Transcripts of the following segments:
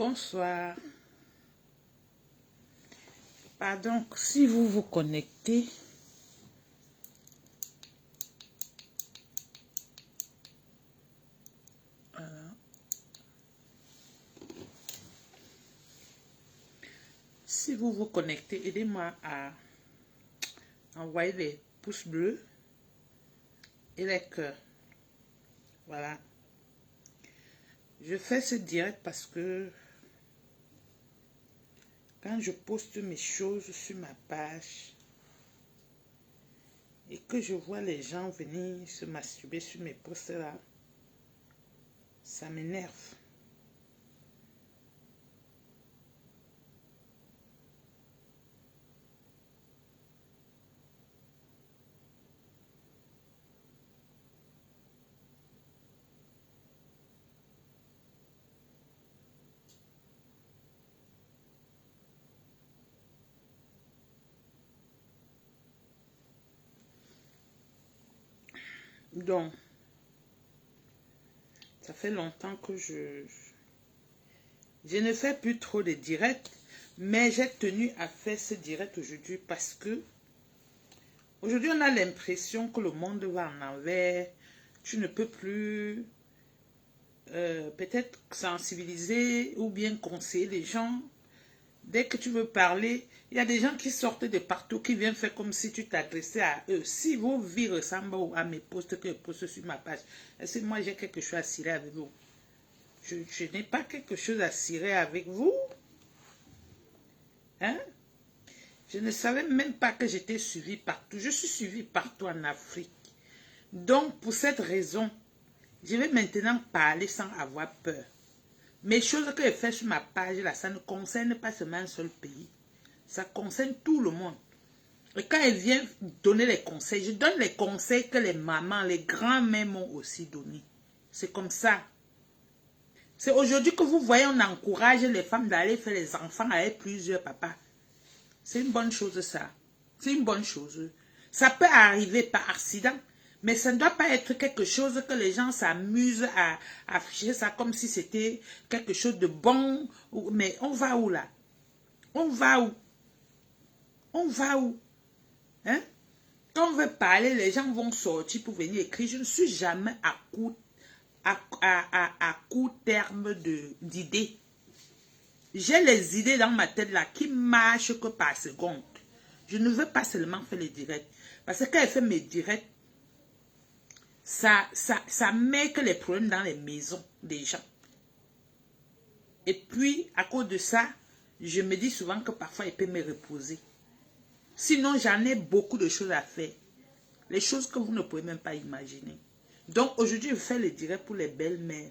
Bonsoir. Pardon, si vous vous connectez, si vous vous connectez, aidez-moi à envoyer les pouces bleus et les cœurs. Voilà. Je fais ce direct parce que quand je poste mes choses sur ma page et que je vois les gens venir se masturber sur mes posts là, ça m'énerve. Donc, ça fait longtemps que je ne fais plus trop de directs, mais j'ai tenu à faire ce direct aujourd'hui parce que aujourd'hui on a l'impression que le monde va en envers. Tu ne peux plus peut-être sensibiliser ou bien conseiller les gens. Dès que tu veux parler, il y a des gens qui sortent de partout, qui viennent faire comme si tu t'adressais à eux. Si vos vies ressemblent à mes posts que je poste sur ma page, est-ce que moi j'ai quelque chose à cirer avec vous? Je n'ai pas quelque chose à cirer avec vous. Hein? Je ne savais même pas que j'étais suivie partout. Je suis suivie partout en Afrique. Donc, pour cette raison, je vais maintenant parler sans avoir peur. Mes choses que je fais sur ma page, là, ça ne concerne pas seulement un seul pays. Ça concerne tout le monde. Et quand elle vient donner les conseils, je donne les conseils que les mamans, les grands-mères m'ont aussi donné. C'est comme ça. C'est aujourd'hui que vous voyez, on encourage les femmes d'aller faire les enfants avec plusieurs papas. C'est une bonne chose, ça. C'est une bonne chose. Ça peut arriver par accident, mais ça ne doit pas être quelque chose que les gens s'amusent à afficher ça comme si c'était quelque chose de bon. Mais on va où là? On va où? On va où? Hein? Quand on veut parler, les gens vont sortir pour venir écrire. Je ne suis jamais à court terme d'idées. J'ai les idées dans ma tête là qui marchent que par seconde. Je ne veux pas seulement faire les directs. Parce que quand elle fait mes directs, ça met que les problèmes dans les maisons des gens. Et puis, à cause de ça, je me dis souvent que parfois, il peut me reposer. Sinon, j'en ai beaucoup de choses à faire. Les choses que vous ne pouvez même pas imaginer. Donc, aujourd'hui, je fais le direct pour les belles-mères.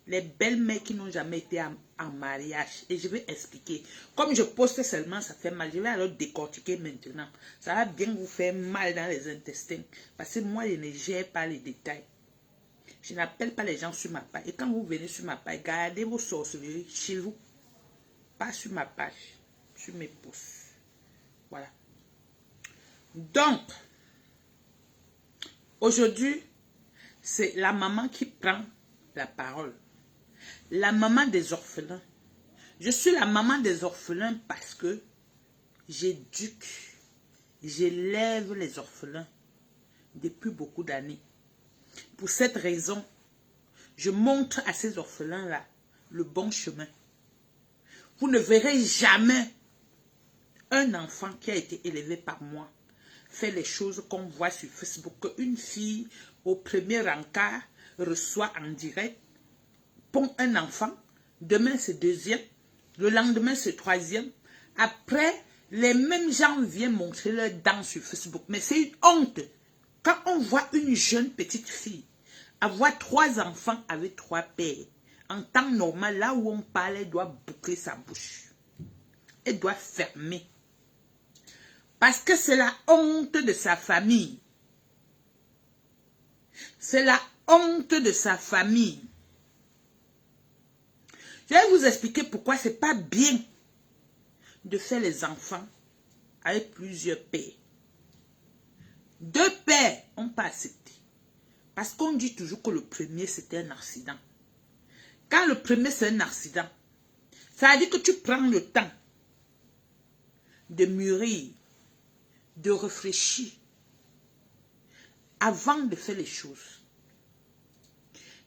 Les belles-mères qui n'ont jamais été en mariage. Et je vais expliquer. Comme je poste seulement, ça fait mal. Je vais alors décortiquer maintenant. Ça va bien vous faire mal dans les intestins. Parce que moi, je ne gère pas les détails. Je n'appelle pas les gens sur ma page. Et quand vous venez sur ma page, gardez vos sorcelleries chez vous. Pas sur ma page. Sur mes posts. Voilà. Donc, aujourd'hui, c'est la maman qui prend la parole. La maman des orphelins. Je suis la maman des orphelins parce que j'éduque, j'élève les orphelins depuis beaucoup d'années. Pour cette raison, je montre à ces orphelins-là le bon chemin. Vous ne verrez jamais un enfant qui a été élevé par moi faire les choses qu'on voit sur Facebook. Une fille au premier encart reçoit en direct pour un enfant, demain c'est deuxième, le lendemain c'est troisième. Après, les mêmes gens viennent montrer leurs dents sur Facebook. Mais c'est une honte. Quand on voit une jeune petite fille avoir 3 enfants avec 3 pères, en temps normal, là où on parle, elle doit boucler sa bouche. Elle doit fermer. Parce que c'est la honte de sa famille. C'est la honte de sa famille. Je vais vous expliquer pourquoi c'est pas bien de faire les enfants avec plusieurs pères. 2 pères n'ont pas accepté. Parce qu'on dit toujours que le premier c'était un accident. Quand le premier c'est un accident, Ça veut dire que tu prends le temps de mûrir, de réfléchir avant de faire les choses.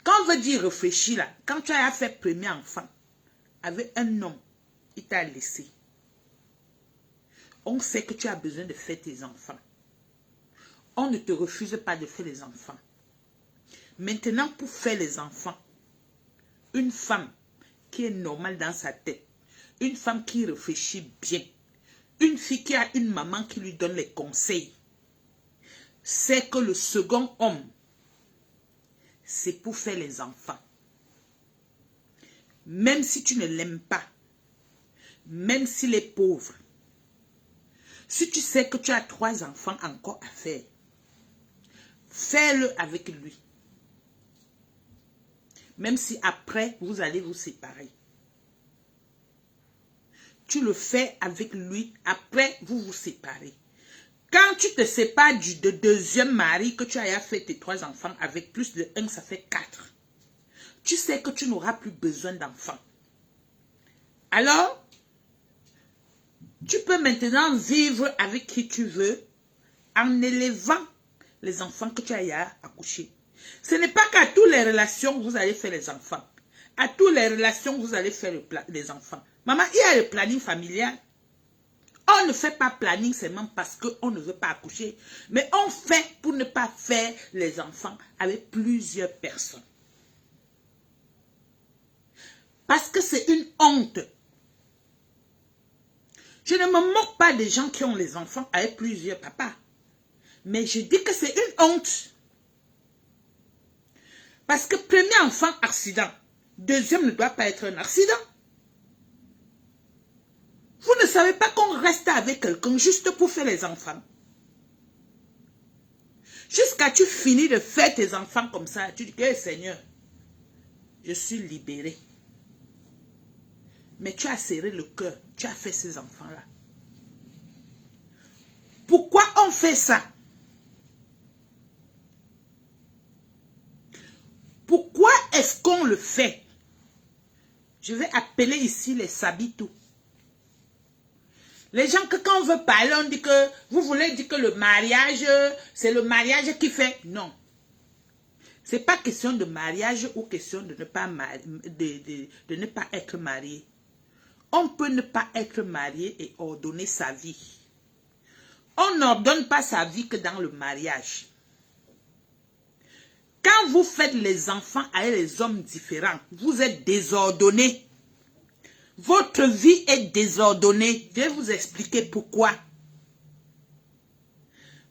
Quand on veut dire réfléchir là, quand tu as fait premier enfant avec un homme, il t'a laissé. On sait que tu as besoin de faire tes enfants. On ne te refuse pas de faire les enfants. Maintenant, pour faire les enfants, une femme qui est normale dans sa tête, une femme qui réfléchit bien, une fille qui a une maman qui lui donne les conseils, c'est que le second homme, c'est pour faire les enfants. Même si tu ne l'aimes pas, même s'il est pauvre, si tu sais que tu as 3 enfants encore à faire, fais-le avec lui. Même si après, vous allez vous séparer. Tu le fais avec lui, après, vous vous séparez. Quand tu te sépares du deuxième mari, que tu as fait tes 3 enfants avec plus de 1, ça fait 4. Tu sais que tu n'auras plus besoin d'enfants. Alors, tu peux maintenant vivre avec qui tu veux en élevant les enfants que tu as accouchés. Ce n'est pas qu'à toutes les relations, vous allez faire les enfants. À toutes les relations, vous allez faire les enfants. Maman, il y a le planning familial. On ne fait pas planning seulement parce qu'on ne veut pas accoucher. Mais on fait pour ne pas faire les enfants avec plusieurs personnes. Parce que c'est une honte. Je ne me moque pas des gens qui ont les enfants avec plusieurs papas. Mais je dis que c'est une honte. Parce que premier enfant, accident. Deuxième ne doit pas être un accident. Vous ne savez pas qu'on reste avec quelqu'un juste pour faire les enfants. Jusqu'à tu finis de faire tes enfants comme ça, tu dis que Seigneur, je suis libéré. Mais tu as serré le cœur, tu as fait ces enfants-là. Pourquoi on fait ça? Pourquoi est-ce qu'on le fait? Je vais appeler ici les sabitou. Les gens que quand on veut parler, on dit que vous voulez dire que le mariage, c'est le mariage qui fait. Non. Ce n'est pas question de mariage ou question de ne pas, de ne pas être marié. On peut ne pas être marié et ordonner sa vie. On n'ordonne pas sa vie que dans le mariage. Quand vous faites les enfants avec les hommes différents, vous êtes désordonnés. Votre vie est désordonnée. Je vais vous expliquer pourquoi.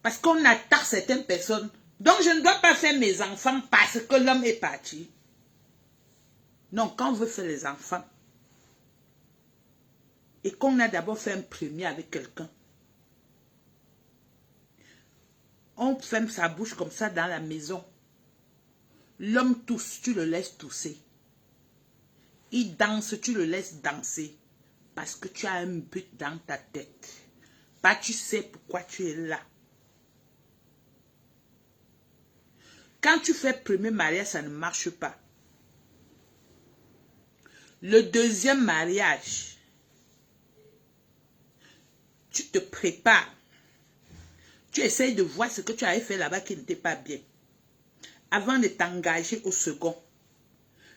Parce qu'on attaque certaines personnes. Donc je ne dois pas faire mes enfants parce que l'homme est parti. Non, quand on veut faire les enfants, et qu'on a d'abord fait un premier avec quelqu'un, on ferme sa bouche comme ça dans la maison. L'homme tousse, tu le laisses tousser. Il danse, tu le laisses danser. Parce que tu as un but dans ta tête. Pas tu sais pourquoi tu es là. Quand tu fais premier mariage, ça ne marche pas. Le deuxième mariage, tu te prépares. Tu essayes de voir ce que tu avais fait là-bas qui n'était pas bien. Avant de t'engager au second.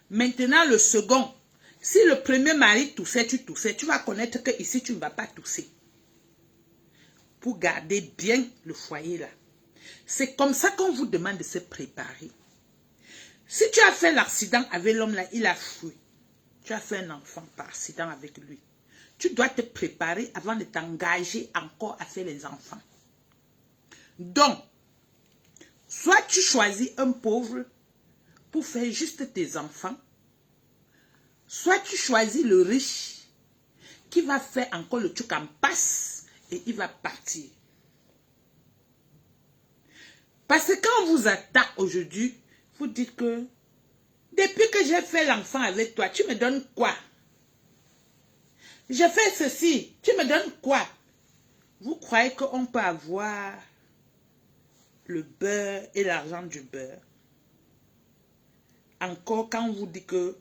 Maintenant, le second, si le premier mari toussait, tu vas connaître que ici tu ne vas pas tousser. Pour garder bien le foyer là. C'est comme ça qu'on vous demande de se préparer. Si tu as fait l'accident avec l'homme là, il a fui. Tu as fait un enfant par accident avec lui. Tu dois te préparer avant de t'engager encore à faire les enfants. Donc, soit tu choisis un pauvre pour faire juste tes enfants, soit tu choisis le riche qui va faire encore le truc en passe et il va partir. Parce que quand on vous attaque aujourd'hui, vous dites que depuis que j'ai fait l'enfant avec toi, tu me donnes quoi? J'ai fait ceci, tu me donnes quoi? Vous croyez qu'on peut avoir le beurre et l'argent du beurre? Encore quand on vous dit que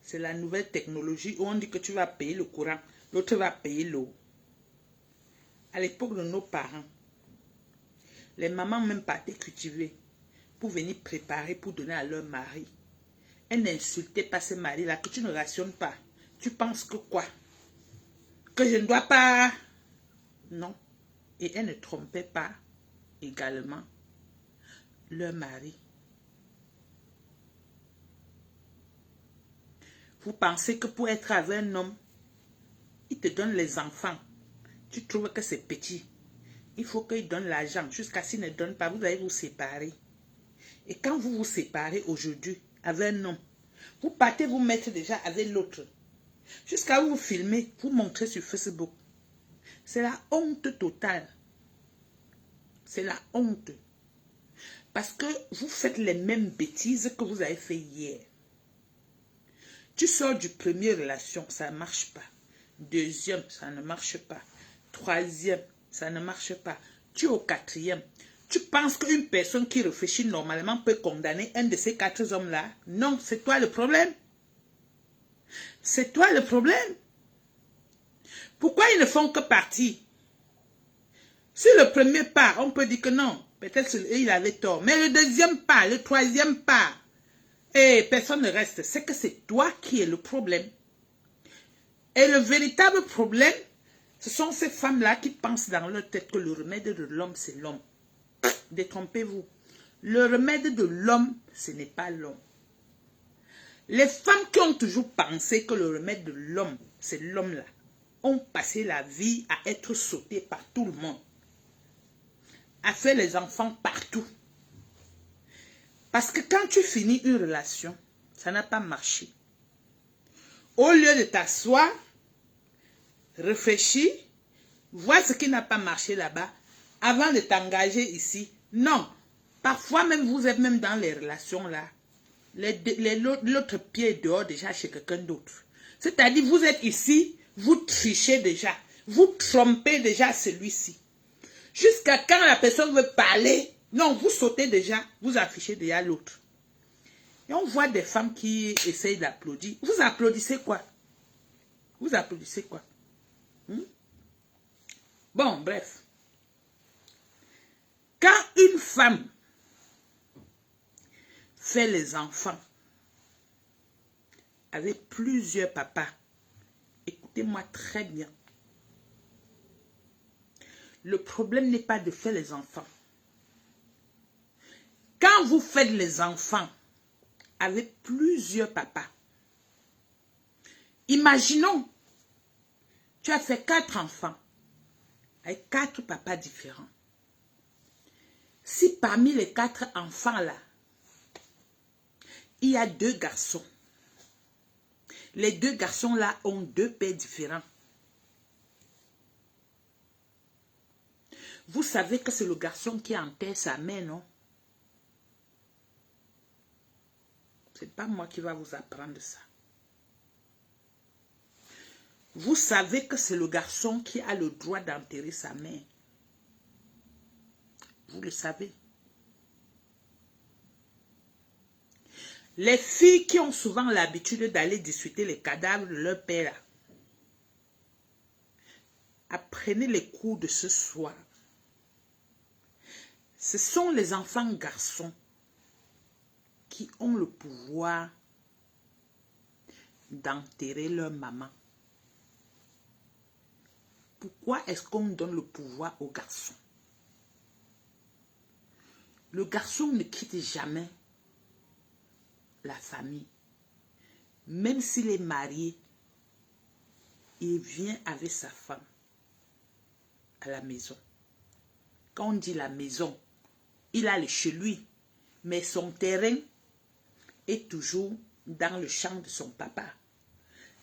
C'est la nouvelle technologie où on dit que tu vas payer le courant, l'autre va payer l'eau. À l'époque de nos parents, les mamans même partaient cultiver pour venir préparer, pour donner à leur mari. Elles n'insultaient pas ces maris-là, que tu ne rationnes pas. Tu penses que quoi? Que je ne dois pas... Non. Et elles ne trompaient pas également leur mari. Vous pensez que pour être avec un homme, il te donne les enfants. Tu trouves que c'est petit. Il faut qu'il donne l'argent. Jusqu'à s'il ne donne pas, vous allez vous séparer. Et quand vous vous séparez aujourd'hui avec un homme, vous partez vous mettre déjà avec l'autre. Jusqu'à vous filmer, vous montrer sur Facebook. C'est la honte totale. C'est la honte. Parce que vous faites les mêmes bêtises que vous avez fait hier. Tu sors du premier relation, ça ne marche pas. Deuxième, ça ne marche pas. Troisième, ça ne marche pas. Tu es au quatrième. Tu penses qu'une personne qui réfléchit normalement peut condamner un de ces 4 hommes-là? Non, c'est toi le problème. C'est toi le problème. Pourquoi ils ne font que partir? Sur le premier pas, on peut dire que non. Peut-être qu'il avait tort. Mais le deuxième pas, le troisième pas, et personne ne reste. C'est que c'est toi qui es le problème. Et le véritable problème, ce sont ces femmes-là qui pensent dans leur tête que le remède de l'homme, c'est l'homme. Détrompez-vous. Le remède de l'homme, ce n'est pas l'homme. Les femmes qui ont toujours pensé que le remède de l'homme, c'est l'homme-là, ont passé la vie à être sautées par tout le monde, à faire les enfants partout. Parce que quand tu finis une relation, ça n'a pas marché. Au lieu de t'asseoir, réfléchir, voir ce qui n'a pas marché là-bas, avant de t'engager ici. Non. Parfois même, vous êtes même dans les relations là. L'autre pied est dehors déjà chez quelqu'un d'autre. C'est-à-dire, vous êtes ici, vous trichez déjà. Vous trompez déjà celui-ci. Jusqu'à quand la personne veut parler, non, vous sautez déjà, vous affichez déjà l'autre. Et on voit des femmes qui essayent d'applaudir. Vous applaudissez quoi? Vous applaudissez quoi? Bon, bref. Quand une femme fait les enfants avec plusieurs papas, écoutez-moi très bien. Le problème n'est pas de faire les enfants. Quand vous faites les enfants avec plusieurs papas, imaginons, tu as fait 4 enfants avec 4 papas différents. Si parmi les 4 enfants-là, il y a 2 garçons, les 2 garçons-là ont 2 pères différents. Vous savez que c'est le garçon qui enterre sa mère, non? Ce n'est pas moi qui va vous apprendre ça. Vous savez que c'est le garçon qui a le droit d'enterrer sa mère. Vous le savez. Les filles qui ont souvent l'habitude d'aller discuter les cadavres de leur père, apprenez les cours de ce soir. Ce sont les enfants garçons qui ont le pouvoir d'enterrer leur maman. Pourquoi est-ce qu'on donne le pouvoir aux garçons? Le garçon ne quitte jamais la famille. Même s'il est marié, il vient avec sa femme à la maison. Quand on dit la maison, il a le chez lui, mais son terrain est toujours dans le champ de son papa.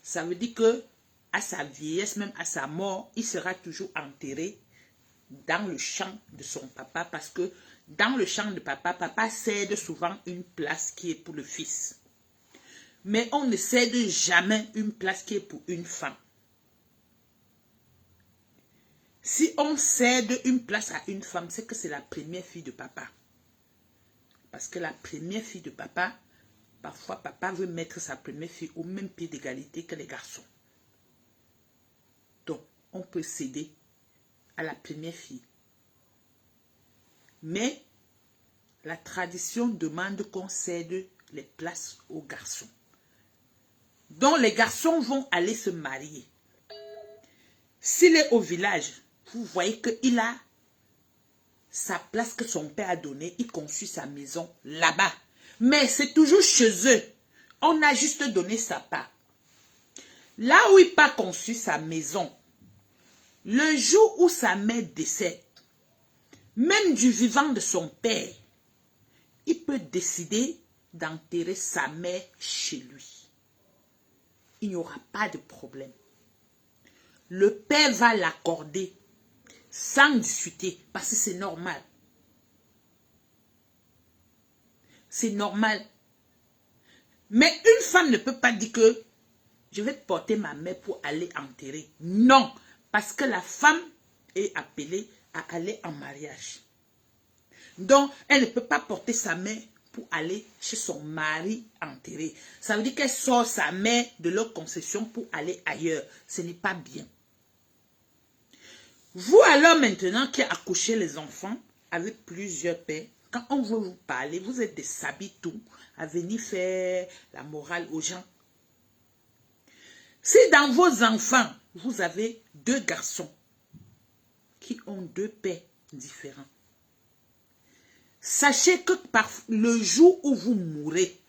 Ça veut dire que à sa vieillesse, même à sa mort, il sera toujours enterré dans le champ de son papa, parce que dans le champ de papa, papa cède souvent une place qui est pour le fils. Mais on ne cède jamais une place qui est pour une femme. Si on cède une place à une femme, c'est que c'est la première fille de papa. Parce que la première fille de papa Parfois, papa veut mettre sa première fille au même pied d'égalité que les garçons. Donc, on peut céder à la première fille. Mais la tradition demande qu'on cède les places aux garçons. Donc, les garçons vont aller se marier. S'il est au village, vous voyez qu'il a sa place que son père a donnée. Il construit sa maison là-bas. Mais c'est toujours chez eux. On a juste donné sa part. Là où il n'a pas construit sa maison, le jour où sa mère décède, même du vivant de son père, il peut décider d'enterrer sa mère chez lui. Il n'y aura pas de problème. Le père va l'accorder sans discuter parce que c'est normal. C'est normal. Mais une femme ne peut pas dire que je vais porter ma mère pour aller enterrer. Non, parce que la femme est appelée à aller en mariage. Donc, elle ne peut pas porter sa mère pour aller chez son mari enterrer. Ça veut dire qu'elle sort sa mère de leur concession pour aller ailleurs. Ce n'est pas bien. Vous alors maintenant qui accouchez les enfants avec plusieurs pères, quand on veut vous parler, vous êtes des sabitous à venir faire la morale aux gens. Si dans vos enfants, vous avez 2 garçons qui ont 2 pères différents, sachez que par le jour où vous mourrez,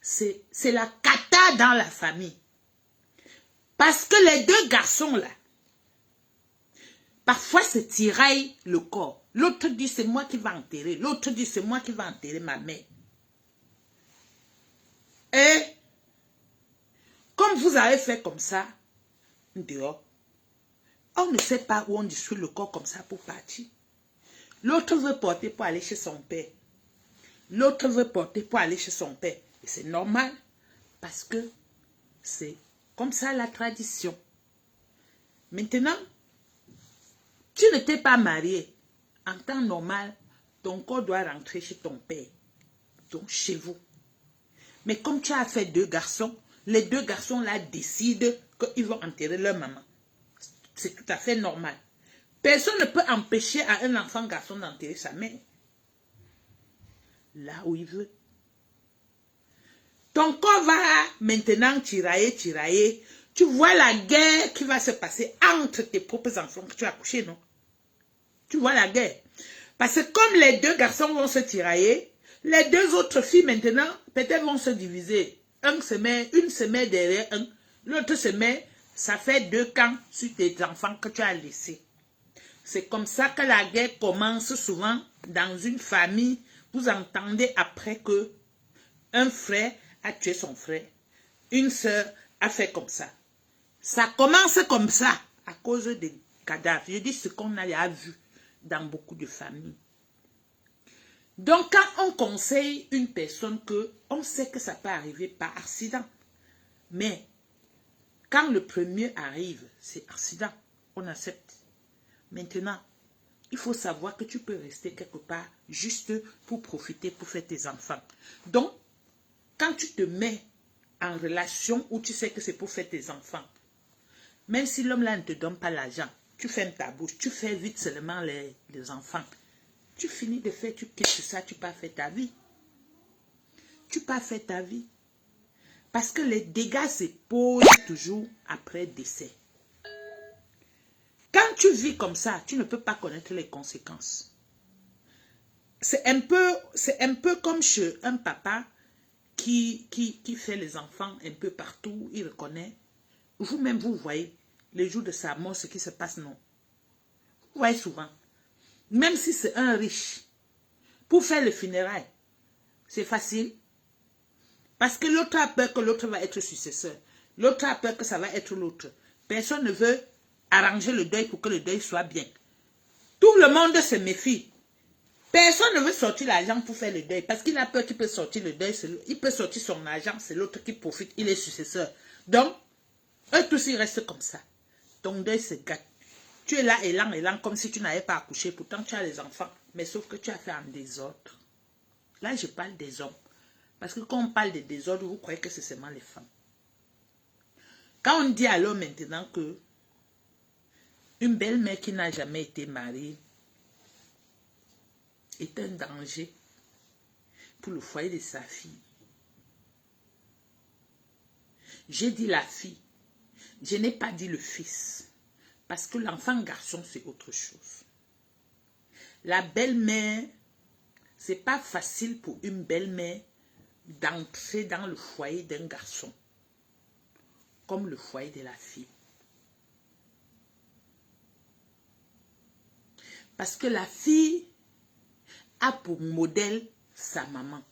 c'est la cata dans la famille. Parce que les 2 garçons là, parfois c'est tiraille le corps. L'autre dit c'est moi qui vais enterrer. L'autre dit c'est moi qui vais enterrer ma mère. Et comme vous avez fait comme ça, dehors, on ne sait pas où on détruit le corps comme ça pour partir. L'autre veut porter pour aller chez son père. L'autre veut porter pour aller chez son père. Et c'est normal parce que c'est comme ça la tradition. Maintenant, tu ne t'es pas marié. En temps normal, ton corps doit rentrer chez ton père. Donc chez vous. Mais comme tu as fait 2 garçons, les 2 garçons là décident qu'ils vont enterrer leur maman. C'est tout à fait normal. Personne ne peut empêcher à un enfant garçon d'enterrer sa mère. Là où il veut. Ton corps va maintenant tirailler. Tu vois la guerre qui va se passer entre tes propres enfants que tu as accouchés, non? Tu vois la guerre. Parce que comme les 2 garçons vont se tirailler, les 2 autres filles maintenant, peut-être vont se diviser. Une se met derrière un, l'autre se met, ça fait 2 camps sur tes enfants que tu as laissés. C'est comme ça que la guerre commence souvent dans une famille. Vous entendez après que un frère a tué son frère. Une sœur a fait comme ça. Ça commence comme ça à cause des cadavres. Je dis ce qu'on a vu dans beaucoup de familles. Donc, quand on conseille une personne on sait que ça peut arriver par accident. Mais, quand le premier arrive, c'est accident. On accepte. Maintenant, il faut savoir que tu peux rester quelque part juste pour profiter, pour faire tes enfants. Donc, quand tu te mets en relation où tu sais que c'est pour faire tes enfants, même si l'homme là ne te donne pas l'argent, tu fermes ta bouche, tu fais vite seulement les enfants. Tu finis de faire, tu quittes ça, tu pars faire ta vie. Tu pars faire ta vie. Parce que les dégâts se posent toujours après décès. Quand tu vis comme ça, tu ne peux pas connaître les conséquences. C'est un peu comme chez un papa qui fait les enfants un peu partout, il reconnaît. Vous-même, vous voyez, les jours de sa mort, ce qui se passe, non. Vous voyez souvent. Même si c'est un riche, pour faire le funérail, c'est facile. Parce que l'autre a peur que l'autre va être successeur. L'autre a peur que ça va être l'autre. Personne ne veut arranger le deuil pour que le deuil soit bien. Tout le monde se méfie. Personne ne veut sortir l'argent pour faire le deuil. Parce qu'il a peur qu'il peut sortir le deuil. Il peut sortir son argent, c'est l'autre qui profite. Il est successeur. Donc, eux tous ils restent comme ça. Ton deuil se gâte. Tu es là, élan, comme si tu n'avais pas accouché. Pourtant, tu as les enfants. Mais sauf que tu as fait en désordre. Là, je parle des hommes. Parce que quand on parle de désordre, vous croyez que c'est seulement les femmes. Quand on dit alors maintenant que une belle-mère qui n'a jamais été mariée est un danger pour le foyer de sa fille. J'ai dit la fille, je n'ai pas dit le fils, parce que l'enfant garçon c'est autre chose. La belle-mère, c'est pas facile pour une belle-mère d'entrer dans le foyer d'un garçon, comme le foyer de la fille. Parce que la fille a pour modèle sa maman.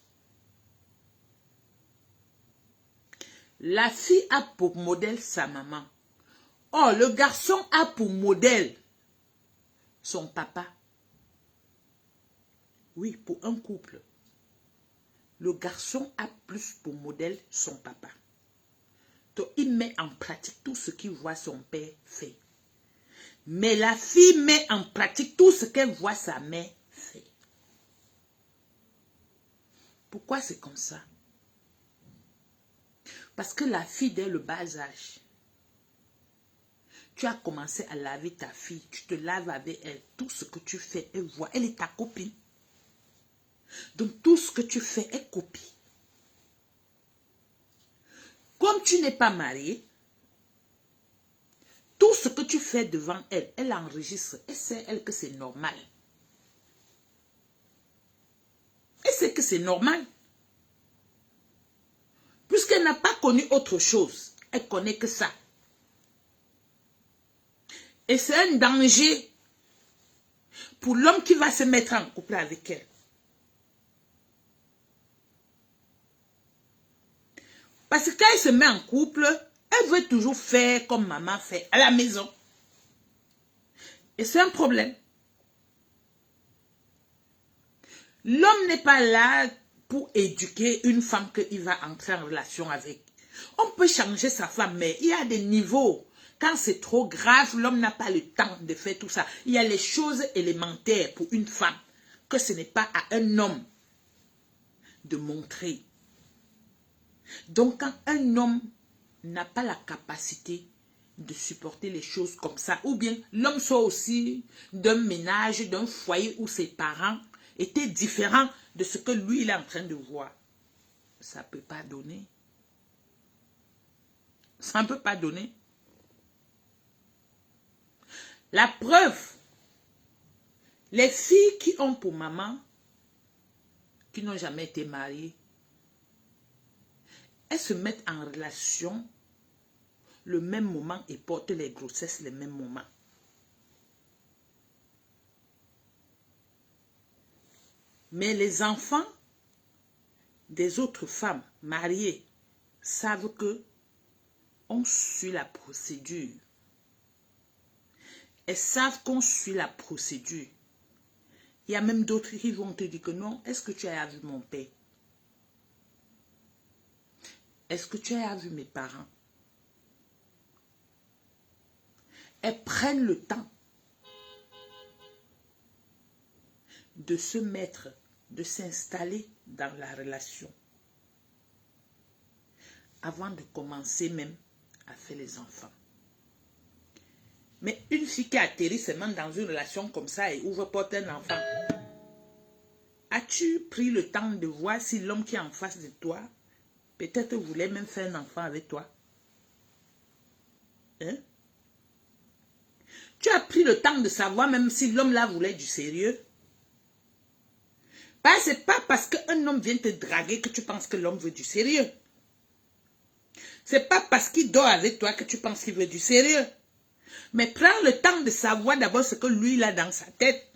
La fille a pour modèle sa maman. Or, le garçon a pour modèle son papa. Oui, pour un couple. Le garçon a plus pour modèle son papa. Donc, il met en pratique tout ce qu'il voit son père faire. Mais la fille met en pratique tout ce qu'elle voit sa mère faire. Pourquoi c'est comme ça? Parce que la fille, dès le bas âge, tu as commencé à laver ta fille, tu te laves avec elle, tout ce que tu fais, elle voit, elle est ta copine. Donc tout ce que tu fais, elle copie. Comme tu n'es pas marié, tout ce que tu fais devant elle, elle enregistre, elle sait elle que c'est normal. Elle sait que c'est normal. Puisqu'elle n'a pas connu autre chose, elle connaît que ça. Et c'est un danger pour l'homme qui va se mettre en couple avec elle. Parce que quand elle se met en couple, elle veut toujours faire comme maman fait à la maison. Et c'est un problème. L'homme n'est pas là pour éduquer une femme qu'il va entrer en relation avec. On peut changer sa femme, mais il y a des niveaux. Quand c'est trop grave, l'homme n'a pas le temps de faire tout ça. Il y a les choses élémentaires pour une femme que ce n'est pas à un homme de montrer. Donc, quand un homme n'a pas la capacité de supporter les choses comme ça, ou bien l'homme soit aussi d'un ménage, d'un foyer où ses parents étaient différents de ce que lui, il est en train de voir, ça ne peut pas donner. Ça ne peut pas donner. La preuve, les filles qui ont pour maman, qui n'ont jamais été mariées, elles se mettent en relation le même moment et portent les grossesses le même moment. Mais les enfants des autres femmes mariées savent que on suit la procédure. Elles savent qu'on suit la procédure. Il y a même d'autres qui vont te dire que non, est-ce que tu as vu mon père? Est-ce que tu as vu mes parents? Elles prennent le temps de se mettre, de s'installer dans la relation avant de commencer même à faire les enfants. Mais une fille qui atterrit seulement dans une relation comme ça et ouvre porte un enfant, as-tu pris le temps de voir si l'homme qui est en face de toi peut-être voulait même faire un enfant avec toi? Hein? Tu as pris le temps de savoir même si l'homme là voulait du sérieux? Ce n'est pas parce qu'un homme vient te draguer que tu penses que l'homme veut du sérieux. Ce n'est pas parce qu'il dort avec toi que tu penses qu'il veut du sérieux. Mais prends le temps de savoir d'abord ce que lui il a dans sa tête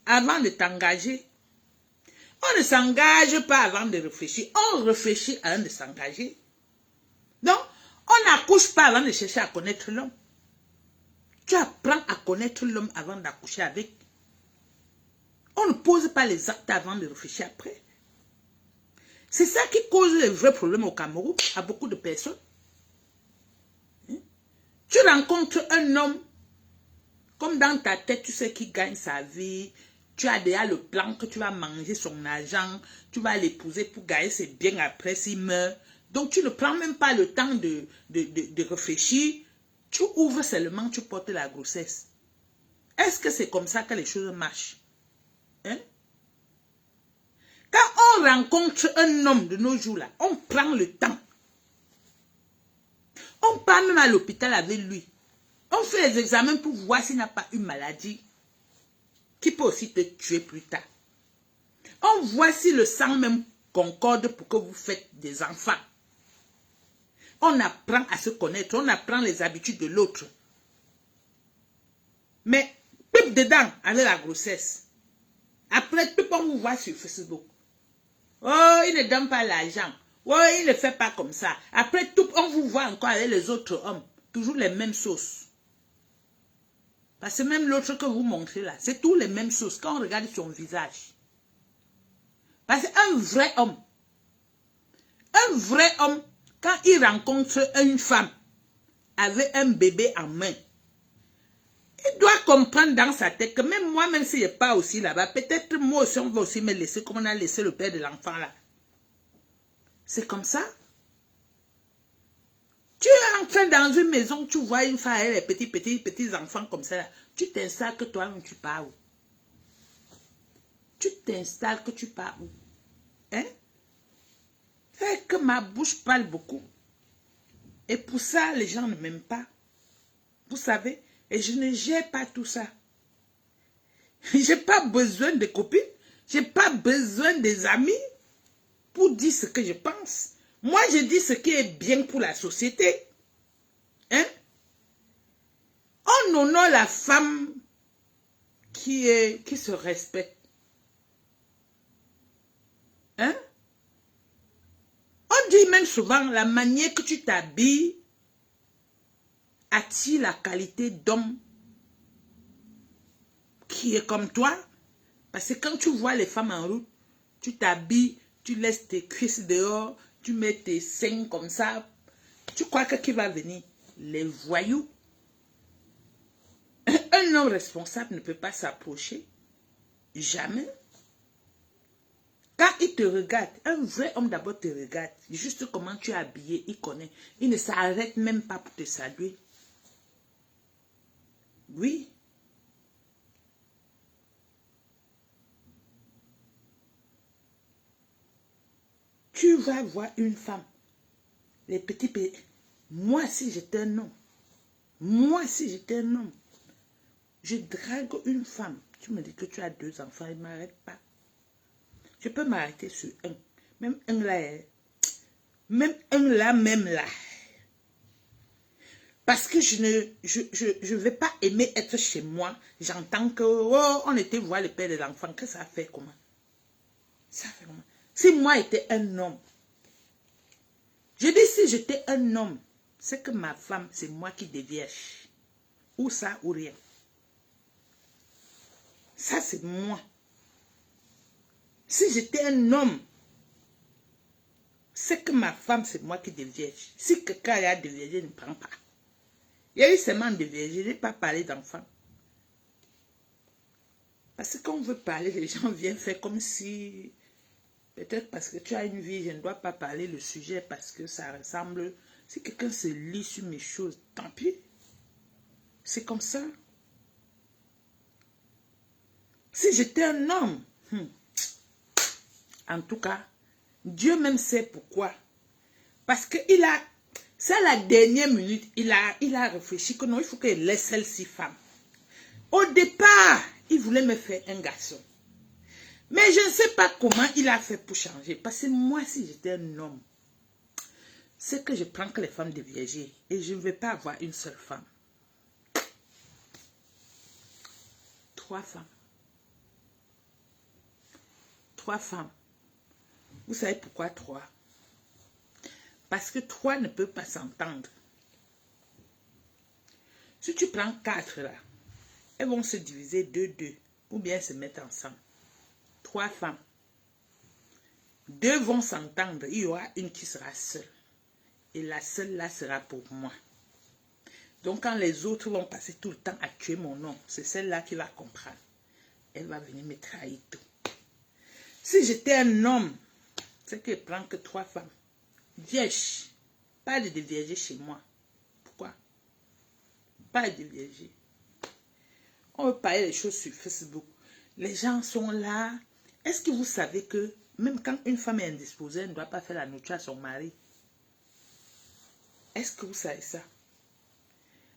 avant de t'engager. On ne s'engage pas avant de réfléchir. On réfléchit avant de s'engager. Donc, on n'accouche pas avant de chercher à connaître l'homme. Tu apprends à connaître l'homme avant d'accoucher avec. On ne pose pas les actes avant de réfléchir après. C'est ça qui cause les vrais problèmes au Cameroun à beaucoup de personnes. Tu rencontres un homme, comme dans ta tête, tu sais qu'il gagne sa vie, Tu as déjà le plan que tu vas manger son argent, tu vas l'épouser pour gagner ses biens après s'il meurt. Donc tu ne prends même pas le temps de réfléchir. Tu ouvres seulement, tu portes la grossesse. Est-ce que c'est comme ça que les choses marchent? Hein? Quand on rencontre un homme de nos jours là, on prend le temps. On part même à l'hôpital avec lui. On fait les examens pour voir s'il n'a pas une maladie qui peut aussi te tuer plus tard. On voit si le sang même concorde pour que vous faites des enfants. On apprend à se connaître, on apprend les habitudes de l'autre. Mais, pipe dedans avec la grossesse. Après, tout on vous voit sur Facebook. Oh, il ne donne pas l'argent. Oh, il ne fait pas comme ça. Après, tout on vous voit encore avec les autres hommes. Toujours les mêmes sauces. Parce que même l'autre que vous montrez là, c'est tous les mêmes choses quand on regarde son visage. Parce qu'un vrai homme, quand il rencontre une femme avec un bébé en main, il doit comprendre dans sa tête que même moi, même s'il n'est pas aussi là-bas, peut-être moi aussi, on va aussi me laisser comme on a laissé le père de l'enfant là. C'est comme ça. Tu es entré dans une maison, tu vois une femme avec les petits enfants comme ça là. Tu t'installes que toi-même tu pars où? Tu t'installes que tu pars où? Hein? C'est que ma bouche parle beaucoup. Et pour ça, les gens ne m'aiment pas. Vous savez? Et je ne gère pas tout ça. Je n'ai pas besoin de copines. Je n'ai pas besoin des amis pour dire ce que je pense. Moi, je dis ce qui est bien pour la société. Hein? On honore la femme qui se respecte. Hein? On dit même souvent, la manière que tu t'habilles attire la qualité d'homme qui est comme toi. Parce que quand tu vois les femmes en route, tu t'habilles, tu laisses tes cuisses dehors, tu mets tes seins comme ça. Tu crois que qui va venir? Les voyous. Un homme responsable ne peut pas s'approcher. Jamais. Quand il te regarde, un vrai homme d'abord te regarde. Juste comment tu es habillé, il connaît. Il ne s'arrête même pas pour te saluer. Oui. Tu vas voir une femme. Les petits pays. Moi, si j'étais un homme. Je drague une femme. Tu me dis que tu as 2 enfants, il ne m'arrête pas. Je peux m'arrêter sur un. Même un là. Même là. Parce que je ne vais pas aimer être chez moi. J'entends que, oh, on était voir le père de l'enfant. Que ça fait comment? Ça fait comment? Si moi j'étais un homme. Je dis si j'étais un homme. C'est que ma femme, c'est moi qui dévierge. Ou ça ou rien. Ça, c'est moi. Si j'étais un homme, c'est que ma femme, c'est moi qui dévierge. Si quelqu'un a déviergé, je ne prends pas. Il y a eu seulement déviergé, je n'ai pas parlé d'enfant. Parce que quand on veut parler, les gens viennent faire comme si... Peut-être parce que tu as une vie, je ne dois pas parler le sujet parce que ça ressemble... Si quelqu'un se lit sur mes choses, tant pis. C'est comme ça. Si j'étais un homme, en tout cas, Dieu même sait pourquoi. Parce qu'il a, c'est à la dernière minute, il a réfléchi que non, il faut qu'il laisse celle-ci femme. Au départ, il voulait me faire un garçon. Mais je ne sais pas comment il a fait pour changer. Parce que moi, si j'étais un homme, c'est que je prends que les femmes de vierger et je ne vais pas avoir une seule femme. 3 femmes. 3 femmes. Vous savez pourquoi 3? Parce que 3 ne peuvent pas s'entendre. Si tu prends 4 là, elles vont se diviser 2-2 ou bien se mettre ensemble. 3 femmes. 2 vont s'entendre. Il y aura une qui sera seule. Et la seule là sera pour moi. Donc quand les autres vont passer tout le temps à tuer mon nom, c'est celle-là qui va comprendre. elle va venir me trahir tout. Si j'étais un homme, c'est qu'elle prend que 3 femmes. Vierge, pas de dévierger chez moi. Pourquoi? Pas de dévierger. On veut parler des choses sur Facebook. Les gens sont là. Est-ce que vous savez que même quand une femme est indisposée, elle ne doit pas faire la nourriture à son mari? Est-ce que vous savez ça?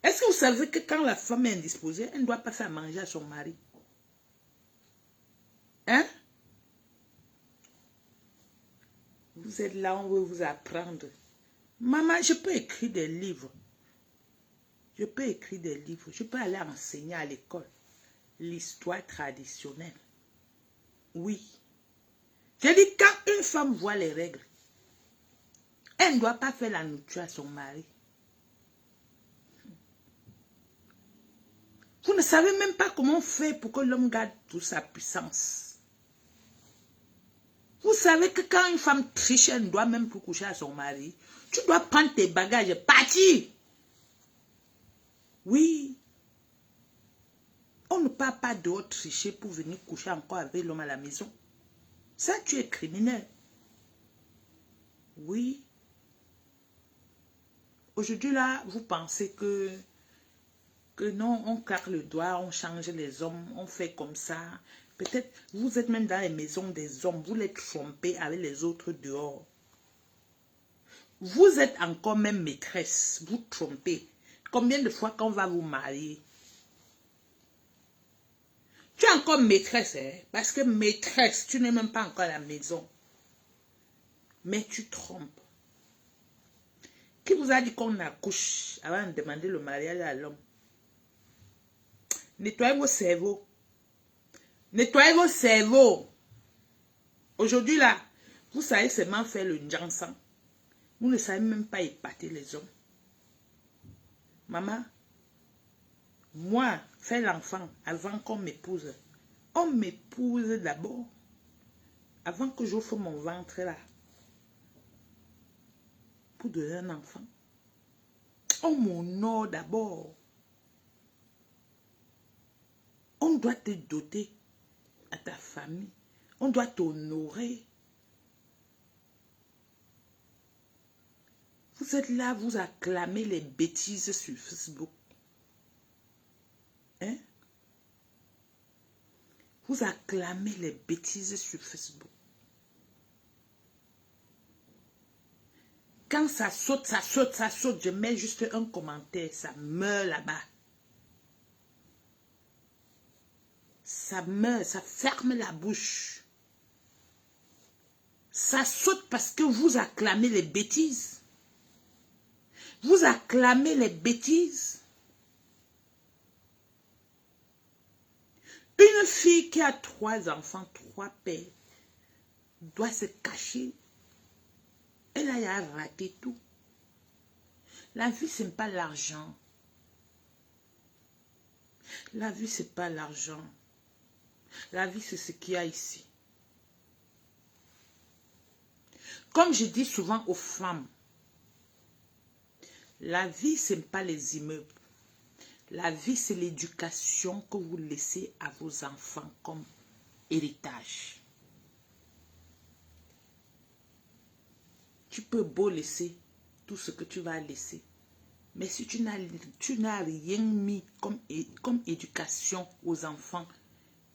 Est-ce que vous savez que quand la femme est indisposée, elle ne doit pas faire manger à son mari? Hein? Vous êtes là, on veut vous apprendre. Maman, je peux écrire des livres. Je peux écrire des livres. Je peux aller enseigner à l'école l'histoire traditionnelle. Oui. J'ai dit, quand une femme voit les règles, elle ne doit pas faire la nourriture à son mari. Vous ne savez même pas comment faire pour que l'homme garde toute sa puissance. Vous savez que quand une femme triche, elle ne doit même plus coucher à son mari. Tu dois prendre tes bagages et partir. Oui. On ne part pas dehors tricher pour venir coucher encore avec l'homme à la maison. Ça, tu es criminel. Oui. Aujourd'hui, là, vous pensez que non, on claque le doigt, on change les hommes, on fait comme ça. Peut-être, vous êtes même dans les maisons des hommes, vous les trompez avec les autres dehors. Vous êtes encore même maîtresse, vous trompez. Combien de fois quand on va vous marier? Tu es encore maîtresse, hein? Parce que maîtresse, tu n'es même pas encore à la maison. Mais tu trompes. Qui vous a dit qu'on accouche avant de demander le mariage à l'homme? Nettoyez vos cerveaux. Nettoyez vos cerveaux. Aujourd'hui, là, vous savez seulement faire le njansan. Vous ne savez même pas épater les hommes. Maman, moi, faire l'enfant avant qu'on m'épouse. On m'épouse d'abord. Avant que j'offre mon ventre là. Pour donner un enfant. On m'honore d'abord. On doit te doter à ta famille. On doit t'honorer. Vous êtes là, vous acclamez les bêtises sur Facebook. Hein? Vous acclamez les bêtises sur Facebook. Quand ça saute, ça saute, ça saute, je mets juste un commentaire, ça meurt là-bas. Ça meurt, ça ferme la bouche. Ça saute parce que vous acclamez les bêtises. Vous acclamez les bêtises. Une fille qui a 3 enfants, 3 pères, doit se cacher. Elle a raté tout. La vie, ce n'est pas l'argent. La vie, ce n'est pas l'argent. La vie, c'est ce qu'il y a ici. Comme je dis souvent aux femmes, la vie, ce n'est pas les immeubles. La vie, c'est l'éducation que vous laissez à vos enfants comme héritage. Tu peux beau laisser tout ce que tu vas laisser. Mais si tu n'as rien mis comme éducation aux enfants,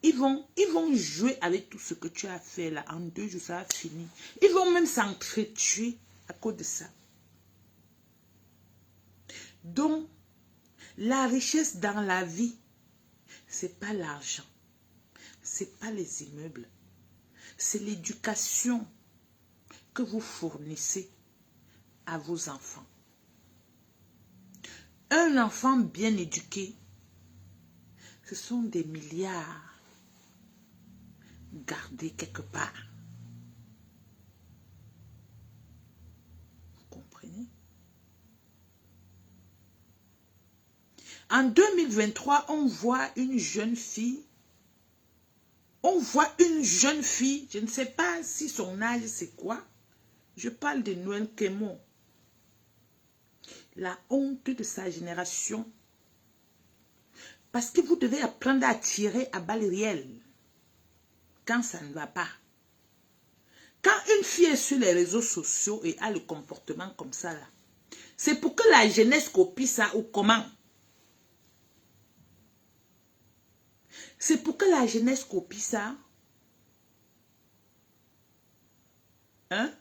ils vont jouer avec tout ce que tu as fait là. En 2 jours, ça va finir. Ils vont même s'entretuer à cause de ça. Donc, la richesse dans la vie, c'est pas l'argent. C'est pas les immeubles. C'est l'éducation que vous fournissez à vos enfants. Un enfant bien éduqué, ce sont des milliards gardés quelque part. Vous comprenez? En 2023, on voit une jeune fille. Je ne sais pas si son âge c'est quoi. Je parle de Noël Kémo. La honte de sa génération. Parce que vous devez apprendre à tirer à balles réelles. quand ça ne va pas. Quand une fille est sur les réseaux sociaux et a le comportement comme ça, là, c'est pour que la jeunesse copie ça ou comment? C'est pour que la jeunesse copie ça. Hein?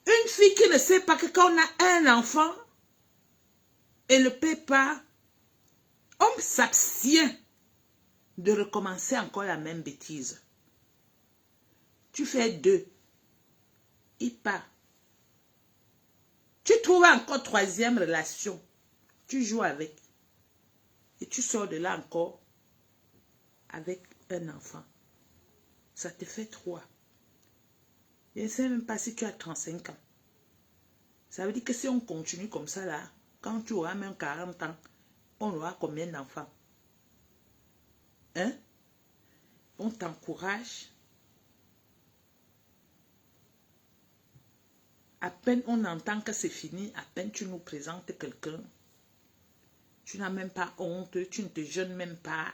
Une fille qui ne sait pas que quand on a un enfant et ne paie pas, on s'abstient de recommencer encore la même bêtise. Tu fais 2. Il part. Tu trouves encore 3e relation. Tu joues avec. Et tu sors de là encore avec un enfant. Ça te fait 3. Je ne sais même pas si tu as 35 ans. Ça veut dire que si on continue comme ça là, quand tu auras même 40 ans, on aura combien d'enfants? Hein? On t'encourage. À peine on entend que c'est fini, à peine tu nous présentes quelqu'un. Tu n'as même pas honte, tu ne te gênes même pas.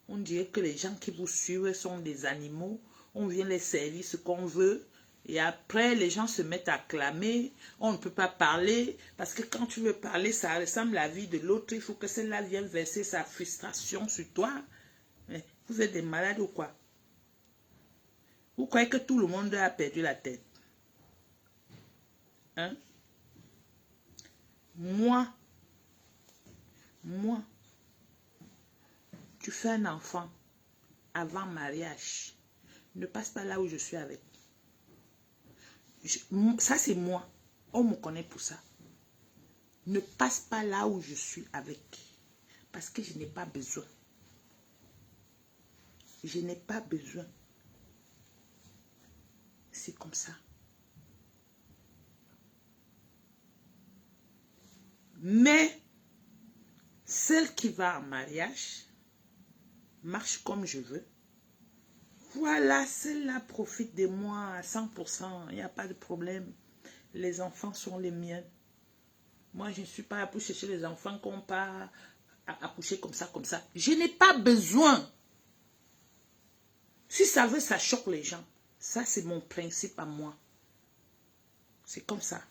On dirait que les gens qui vous suivent sont des animaux. On vient les servir ce qu'on veut. Et après, les gens se mettent à clamer. On ne peut pas parler. Parce que quand tu veux parler, ça ressemble à la vie de l'autre. Il faut que celle-là vienne verser sa frustration sur toi. Mais vous êtes des malades ou quoi? Vous croyez que tout le monde a perdu la tête? Hein? Moi, tu fais un enfant avant mariage. Ne passe pas là où je suis avec. Ça, c'est moi. On me connaît pour ça. Ne passe pas là où je suis avec. Parce que je n'ai pas besoin. Je n'ai pas besoin. C'est comme ça. Mais, celle qui va en mariage, marche comme je veux. Voilà, celle-là profite de moi à 100%. Il n'y a pas de problème. Les enfants sont les miens. Moi, je ne suis pas là pour chercher les enfants qu'on part accoucher comme ça, comme ça. Je n'ai pas besoin. Si ça veut, ça choque les gens. Ça, c'est mon principe à moi. C'est comme ça.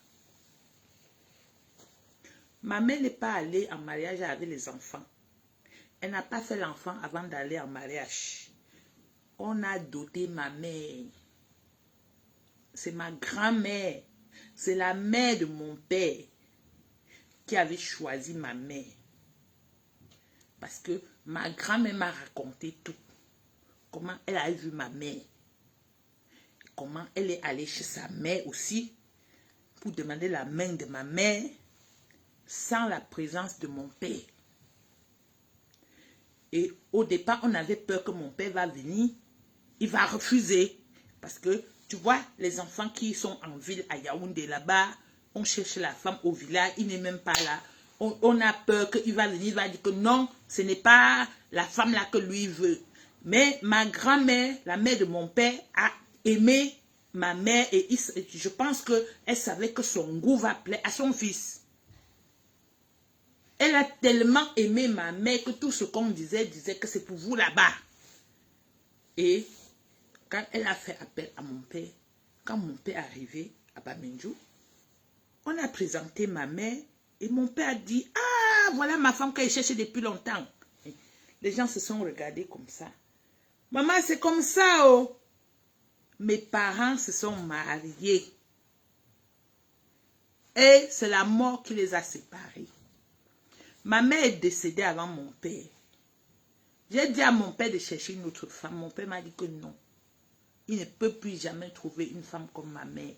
Ma mère n'est pas allée en mariage avec les enfants. Elle n'a pas fait l'enfant avant d'aller en mariage. On a doté ma mère. C'est ma grand-mère. C'est la mère de mon père qui avait choisi ma mère. Parce que ma grand-mère m'a raconté tout. Comment elle a vu ma mère. Comment elle est allée chez sa mère aussi pour demander la main de ma mère sans la présence de mon père. Et au départ, on avait peur que mon père va venir. Il va refuser. Parce que, tu vois, les enfants qui sont en ville à Yaoundé là-bas, on cherche la femme au village, il n'est même pas là. On a peur qu'il va venir, il va dire que non, ce n'est pas la femme là que lui veut. Mais ma grand-mère, la mère de mon père, a aimé ma mère et je pense qu'elle savait que son goût va plaire à son fils. Elle a tellement aimé ma mère que tout ce qu'on disait que c'est pour vous là-bas. Et quand elle a fait appel à mon père, quand mon père est arrivé à Bamendjou, on a présenté ma mère et mon père a dit « Ah, voilà ma femme qu'elle cherchait depuis longtemps. » Les gens se sont regardés comme ça. « Maman, c'est comme ça, oh. » Mes parents se sont mariés. Et c'est la mort qui les a séparés. Ma mère est décédée avant mon père. J'ai dit à mon père de chercher une autre femme. Mon père m'a dit que non. Il ne peut plus jamais trouver une femme comme ma mère.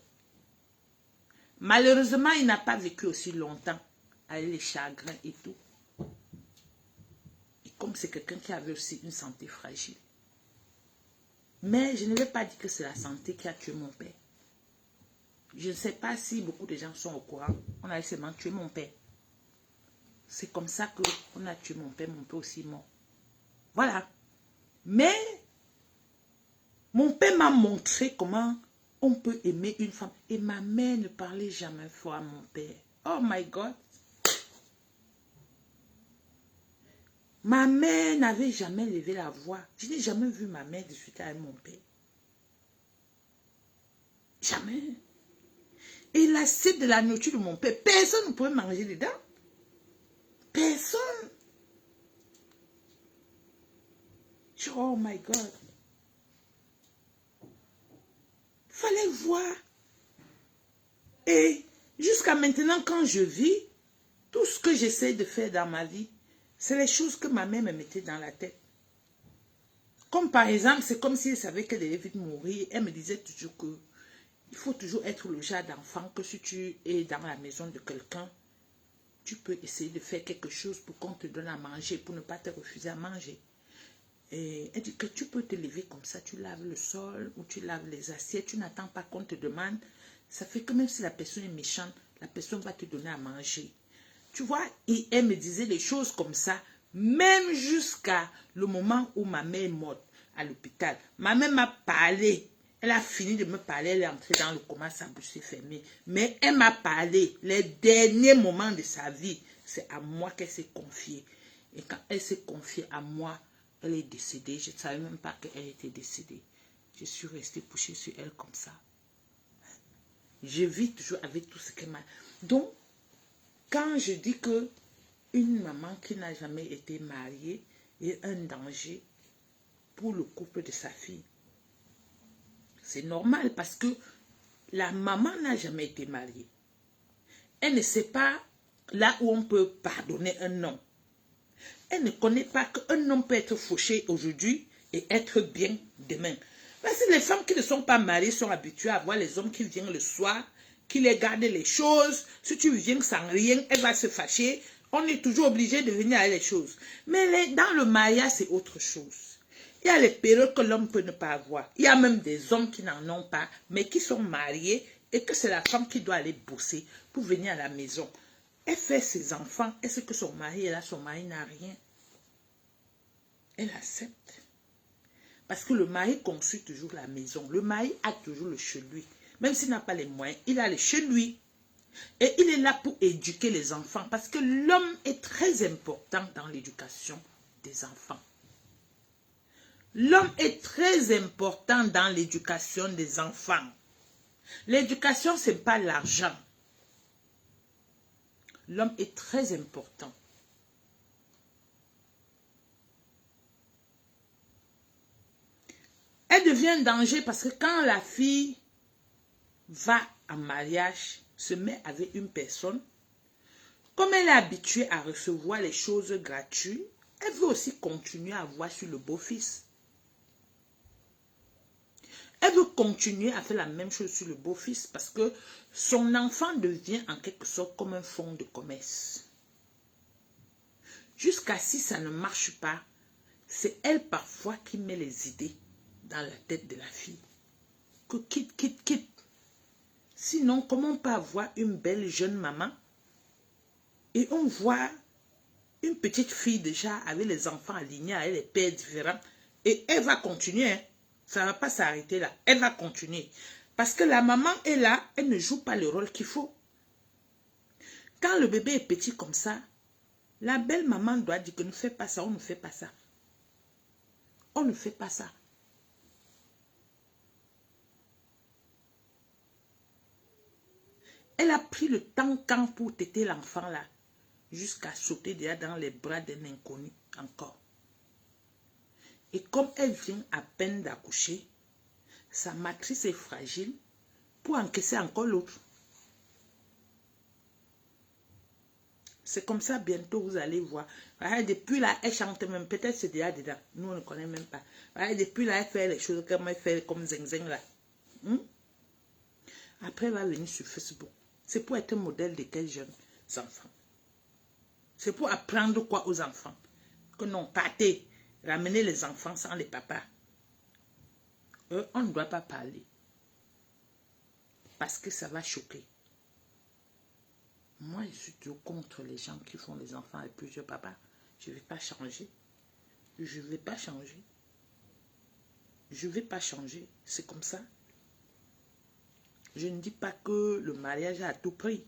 Malheureusement, il n'a pas vécu aussi longtemps avec les chagrins et tout. Et comme c'est quelqu'un qui avait aussi une santé fragile. Mais je ne vais pas dire que c'est la santé qui a tué mon père. Je ne sais pas si beaucoup de gens sont au courant. On a seulement tué mon père. C'est comme ça qu'on a tué mon père aussi est mort. Voilà. Mais mon père m'a montré comment on peut aimer une femme. Et ma mère ne parlait jamais fort à mon père. Oh my God. Ma mère n'avait jamais levé la voix. Je n'ai jamais vu ma mère discuter avec mon père. Jamais. Et l'assiette de la nourriture de mon père, personne ne pouvait manger dedans. Personne. Oh my God. Fallait voir. Et jusqu'à maintenant, quand je vis, tout ce que j'essaie de faire dans ma vie, c'est les choses que ma mère me mettait dans la tête. Comme par exemple, c'est comme si elle savait qu'elle devait vite mourir. Elle me disait toujours que il faut toujours être le genre d'enfant que si tu es dans la maison de quelqu'un, tu peux essayer de faire quelque chose pour qu'on te donne à manger, pour ne pas te refuser à manger. Et elle dit que tu peux te lever comme ça, tu laves le sol ou tu laves les assiettes, tu n'attends pas qu'on te demande. Ça fait que même si la personne est méchante, la personne va te donner à manger. Tu vois, et elle me disait des choses comme ça, même jusqu'à le moment où ma mère est morte à l'hôpital. Ma mère m'a parlé. Elle a fini de me parler, elle est entrée dans le coma, sa bouche s'est fermée. Mais elle m'a parlé, les derniers moments de sa vie, c'est à moi qu'elle s'est confiée. Et quand elle s'est confiée à moi, elle est décédée. Je ne savais même pas qu'elle était décédée. Je suis restée couchée sur elle comme ça. Je vis toujours avec tout ce qu'elle m'a... Donc, quand je dis que une maman qui n'a jamais été mariée est un danger pour le couple de sa fille, c'est normal parce que la maman n'a jamais été mariée. Elle ne sait pas là où on peut pardonner un homme. Elle ne connaît pas qu'un homme peut être fauché aujourd'hui et être bien demain. Parce que les femmes qui ne sont pas mariées sont habituées à voir les hommes qui viennent le soir, qui les gardent les choses. Si tu viens sans rien, elle va se fâcher. On est toujours obligé de venir avec les choses. Mais dans le mariage, c'est autre chose. Il y a les périodes que l'homme peut ne pas avoir. Il y a même des hommes qui n'en ont pas, mais qui sont mariés et que c'est la femme qui doit aller bosser pour venir à la maison. Elle fait ses enfants. Est-ce que son mari est là? Son mari n'a rien. Elle accepte. Parce que le mari construit toujours la maison. Le mari a toujours le chez lui. Même s'il n'a pas les moyens, il a le chez lui. Et il est là pour éduquer les enfants. Parce que l'homme est très important dans l'éducation des enfants. L'homme est très important dans l'éducation des enfants. L'éducation, ce n'est pas l'argent. L'homme est très important. Elle devient un danger parce que quand la fille va en mariage, se met avec une personne, comme elle est habituée à recevoir les choses gratuites, elle veut aussi continuer à voir sur le beau-fils. Elle veut continuer à faire la même chose sur le beau-fils parce que son enfant devient en quelque sorte comme un fonds de commerce. Jusqu'à si ça ne marche pas, c'est elle parfois qui met les idées dans la tête de la fille. Que quitte. Sinon, comment on peut avoir une belle jeune maman et on voit une petite fille déjà avec les enfants alignés, avec les pères différents et elle va continuer, hein. Ça ne va pas s'arrêter là. Elle va continuer. Parce que la maman est là, elle ne joue pas le rôle qu'il faut. Quand le bébé est petit comme ça, la belle maman doit dire que ne fais pas ça, on ne fait pas ça. On ne fait pas ça. Elle a pris le temps quand pour téter l'enfant là, jusqu'à sauter déjà dans les bras d'un inconnu encore. Et comme elle vient à peine d'accoucher, sa matrice est fragile pour encaisser encore l'autre. C'est comme ça, bientôt vous allez voir. Depuis là, elle chante même, peut-être c'est déjà dedans. Nous, on ne connaît même pas. Depuis là, elle fait les choses comme elle fait, comme Zeng Zeng là. Après, elle va venir sur Facebook. C'est pour être un modèle de quels jeunes enfants. C'est pour apprendre quoi aux enfants? Que non, partez, ramenez les enfants sans les papas. On ne doit pas parler. Parce que ça va choquer. Moi, je suis toujours contre les gens qui font les enfants avec plusieurs papas. Je ne vais pas changer. Je ne vais pas changer. Je ne vais pas changer. C'est comme ça. Je ne dis pas que le mariage est à tout prix.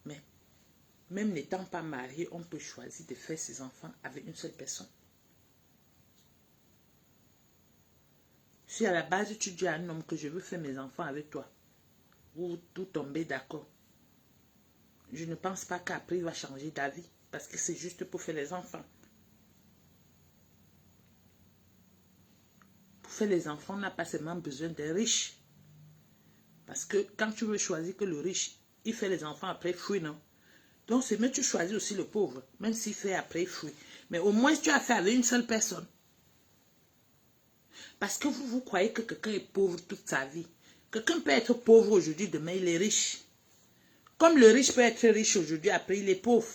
Mais même n'étant pas marié, on peut choisir de faire ses enfants avec une seule personne. Si à la base tu dis à un homme que je veux faire mes enfants avec toi, vous tombez d'accord. Je ne pense pas qu'après il va changer d'avis parce que c'est juste pour faire les enfants. Pour faire les enfants, on n'a pas seulement besoin des riches. Parce que quand tu veux choisir que le riche, il fait les enfants après fruit, non? Donc c'est mieux tu choisis aussi le pauvre, même s'il fait après fruit. Mais au moins tu as fait avec une seule personne. Parce que vous croyez que quelqu'un est pauvre toute sa vie. Quelqu'un peut être pauvre aujourd'hui, demain il est riche. Comme le riche peut être riche aujourd'hui, après il est pauvre.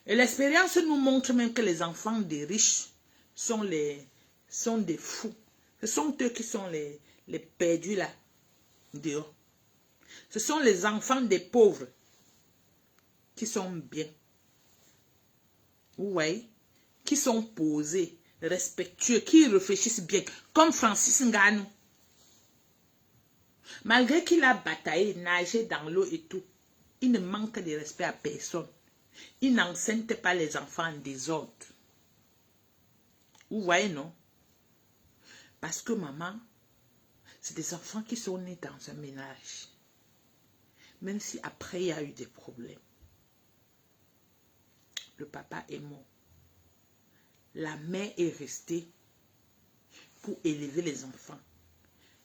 Et l'expérience nous montre même que les enfants des riches sont des fous. Ce sont eux qui sont les perdus là, dehors. Ce sont les enfants des pauvres qui sont bien. Vous voyez? Qui sont posés, respectueux, qui réfléchissent bien. Comme Francis Ngannou. Malgré qu'il a bataillé, nagé dans l'eau et tout, il ne manque de respect à personne. Il n'enseigne pas les enfants en désordre. Vous voyez, non? Parce que maman, c'est des enfants qui sont nés dans un ménage. Même si après il y a eu des problèmes. Le papa est mort. La mère est restée pour élever les enfants.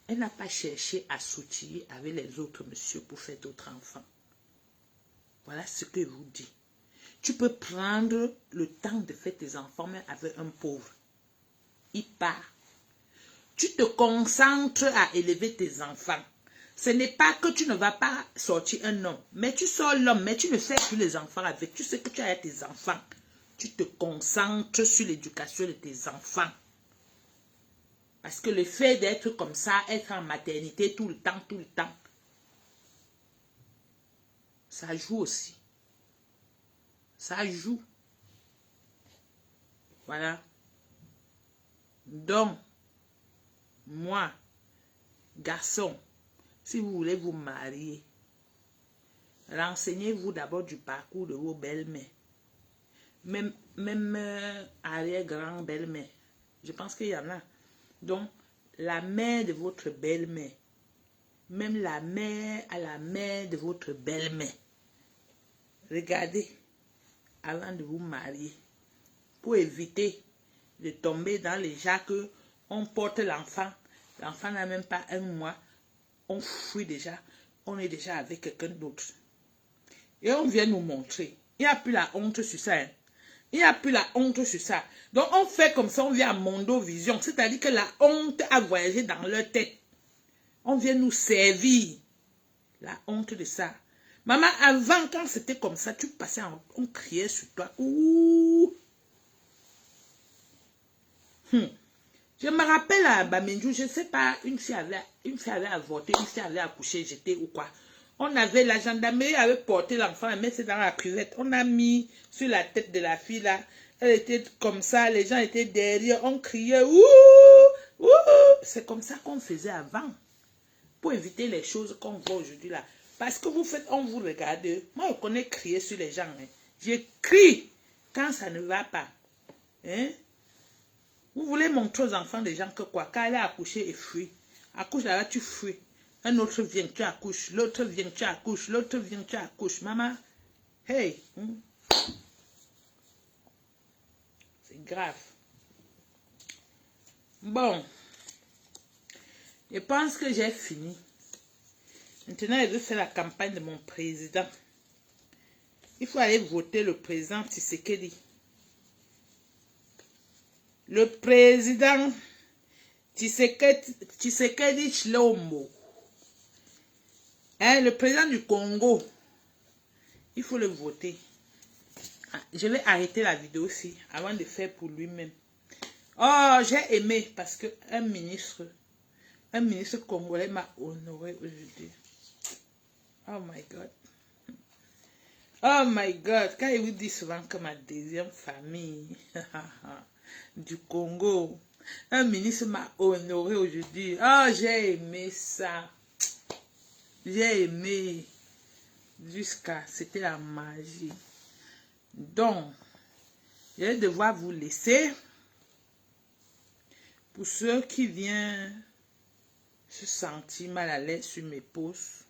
Elle n'a pas cherché à s'outiller avec les autres messieurs pour faire d'autres enfants. Voilà ce que je vous dis. Tu peux prendre le temps de faire tes enfants mais avec un pauvre. Il part. Tu te concentres à élever tes enfants. Ce n'est pas que tu ne vas pas sortir un homme. Mais tu sors l'homme, mais tu ne fais plus les enfants avec. Tu sais que tu as tes enfants. Tu te concentres sur l'éducation de tes enfants. Parce que le fait d'être comme ça, être en maternité tout le temps, ça joue aussi. Ça joue. Voilà. Donc, moi, garçon, si vous voulez vous marier, renseignez-vous d'abord du parcours de vos belles-mères. Même arrière-grand-belle-mère. Je pense qu'il y en a. Donc, la mère de votre belle-mère, même la mère à la mère de votre belle-mère, regardez avant de vous marier pour éviter de tomber dans les gens que on porte l'enfant. L'enfant n'a même pas un mois. On fuit déjà. On est déjà avec quelqu'un d'autre. Et on vient nous montrer. Il n'y a plus la honte sur ça. Hein. Il n'y a plus la honte sur ça. Donc on fait comme ça, on vient à Mondo Vision. C'est-à-dire que la honte a voyagé dans leur tête. On vient nous servir. La honte de ça. Maman, avant, quand c'était comme ça, tu passais, on criait sur toi. Ouh. Je me rappelle à Bamenjou, je ne sais pas, une fille avait avorté, une fille avait accouché, jeté ou quoi. On avait, la gendarmerie avait porté l'enfant, mais c'est dans la cuvette. On a mis sur la tête de la fille là. Elle était comme ça, les gens étaient derrière, on criait, ouh, ouh. C'est comme ça qu'on faisait avant. Pour éviter les choses qu'on voit aujourd'hui là. Parce que vous faites, on vous regarde. Moi, je connais crier sur les gens. Hein. Je crie quand ça ne va pas. Hein? Vous voulez montrer aux enfants des gens que quoi? Quand elle est accouchée et fuit. Accouche là-bas, tu fuis. Un autre vient, tu accouches. L'autre vient, tu accouches. L'autre vient, tu accouches. Maman, hey. C'est grave. Bon. Je pense que j'ai fini. Maintenant, je veux faire la campagne de mon président. Il faut aller voter le président Tshisekedi. Le président Tshisekedi Tshilombo. Hein, le président du Congo. Il faut le voter. Ah, je vais arrêter la vidéo aussi avant de faire pour lui-même. Oh, j'ai aimé parce que un ministre congolais m'a honoré aujourd'hui. Oh my God. Oh my God. Quand il vous dit souvent que ma deuxième famille du Congo, un ministre m'a honoré aujourd'hui. Oh, j'ai aimé ça. J'ai aimé. Jusqu'à... C'était la magie. Donc, je vais devoir vous laisser. Pour ceux qui viennent se sentir mal à l'aise sur mes posts,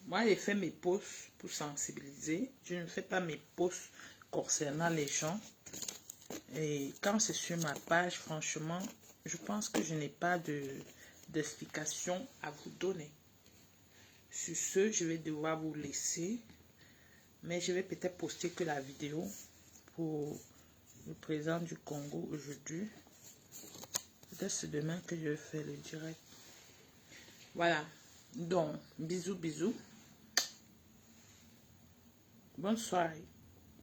moi, j'ai fait mes posts pour sensibiliser. Je ne fais pas mes posts concernant les gens. Et quand c'est sur ma page, franchement, je pense que je n'ai pas d'explication à vous donner. Sur ce, je vais devoir vous laisser. Mais je vais peut-être poster que la vidéo pour le président du Congo aujourd'hui. Peut-être c'est demain que je vais faire le direct. Voilà. Donc, bisous, bisous. Bonne soirée.